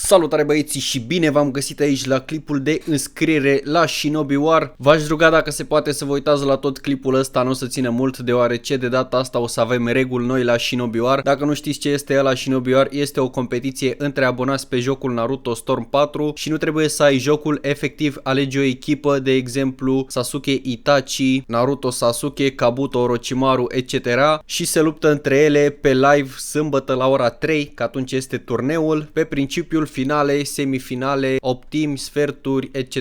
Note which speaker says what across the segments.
Speaker 1: Salutare băieții și bine v-am găsit aici la clipul de înscriere la Shinobi War. V-aș ruga dacă se poate să vă uitați la tot clipul ăsta, nu o să țină mult deoarece de data asta o să avem reguli noi la Shinobi War. Dacă nu știți ce este la Shinobi War, este o competiție între abonați pe jocul Naruto Storm 4 și nu trebuie să ai jocul, efectiv alegi o echipă, de exemplu Sasuke Itachi, Naruto Sasuke, Kabuto Orochimaru, etc. și se luptă între ele pe live sâmbătă la ora 3, că atunci este turneul, pe principiul finale, semifinale, optimi, sferturi, etc.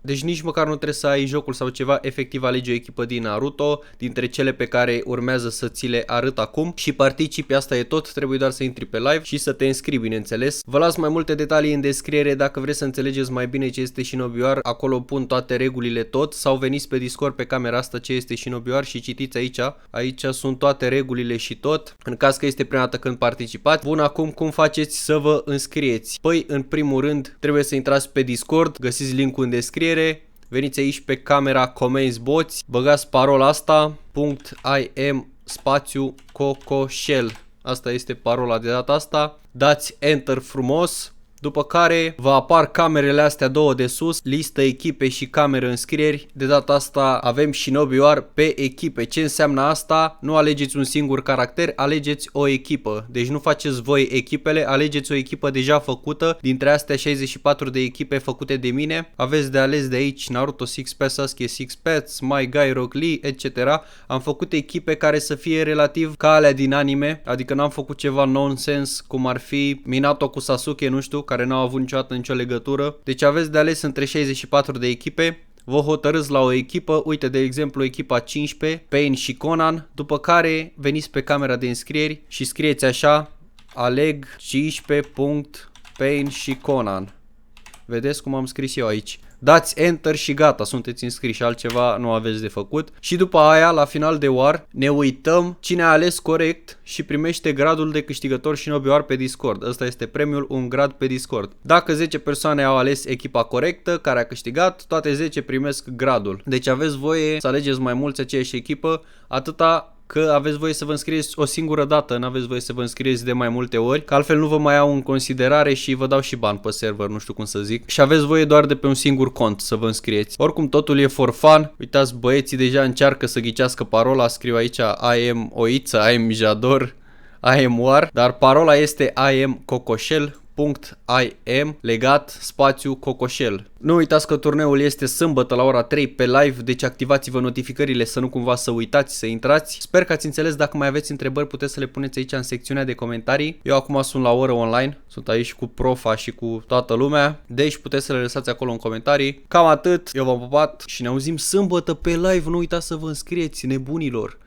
Speaker 1: Deci nici măcar nu trebuie să ai jocul sau ceva, efectiv alegi o echipă din Naruto, dintre cele pe care urmează să ți le arăt acum și participi, asta e tot, trebuie doar să intri pe live și să te înscrii, bineînțeles. Vă las mai multe detalii în descriere dacă vreți să înțelegeți mai bine ce este Shinobi War, acolo pun toate regulile tot, sau veniți pe Discord pe camera asta ce este Shinobi War și citiți aici, aici sunt toate regulile și tot, în caz că este prima dată când participați. Bun, acum cum faceți să vă înscrieți? Păi, în primul rând, trebuie să intrați pe Discord, găsiți linkul în descriere, veniți aici pe camera Comments Bots, băgați parola asta, .im spațiu cocoșel. Asta este parola de data asta, dați Enter frumos. După care vă apar camerele astea două de sus, listă echipe și cameră înscrieri. De data asta avem Shinobi War pe echipe. Ce înseamnă asta? Nu alegeți un singur caracter, alegeți o echipă. Deci nu faceți voi echipele, alegeți o echipă deja făcută. Dintre astea 64 de echipe făcute de mine. Aveți de ales de aici Naruto Six Paths, Sasuke Six Paths, My Guy, Rock Lee, etc. Am făcut echipe care să fie relativ ca alea din anime, adică n-am făcut ceva nonsense cum ar fi Minato cu Sasuke, nu știu, care n-au avut niciodată nicio legătură. Deci aveți de ales între 64 de echipe, vă hotărâți la o echipă, uite de exemplu echipa 15, Pain și Conan, după care veniți pe camera de înscrieri și scrieți așa, aleg 15. Pain și Conan. Vedeți cum am scris eu aici. Dați Enter și gata, sunteți înscriși, altceva nu aveți de făcut. Și după aia, la final de War, ne uităm cine a ales corect și primește gradul de câștigător Shinobi War pe Discord. Ăsta este premiul, un grad pe Discord. Dacă 10 persoane au ales echipa corectă, care a câștigat, toate 10 primesc gradul. Deci aveți voie să alegeți mai mulți aceeași echipă, atâta că aveți voie să vă înscrieți o singură dată, nu aveți voie să vă înscrieți de mai multe ori, că altfel nu vă mai iau în considerare și vă dau și bani pe server, nu știu cum să zic. Și aveți voie doar de pe un singur cont să vă înscrieți. Oricum totul e for fun. Uitați, băieții deja încearcă să ghicească parola, scriu aici I am Oiță, I am Jador, I am War, dar parola este I am Cocoșel. .im legat spațiu cocoșel. Nu uitați că turneul este sâmbătă la ora 3 pe live, deci activați-vă notificările să nu cumva să uitați să intrați. Sper că ați înțeles, dacă mai aveți întrebări puteți să le puneți aici în secțiunea de comentarii. Eu acum sunt la oră online, sunt aici cu profa și cu toată lumea, deci puteți să le lăsați acolo în comentarii. Cam atât, eu v-am pupat și ne auzim sâmbătă pe live, nu uitați să vă înscrieți, nebunilor!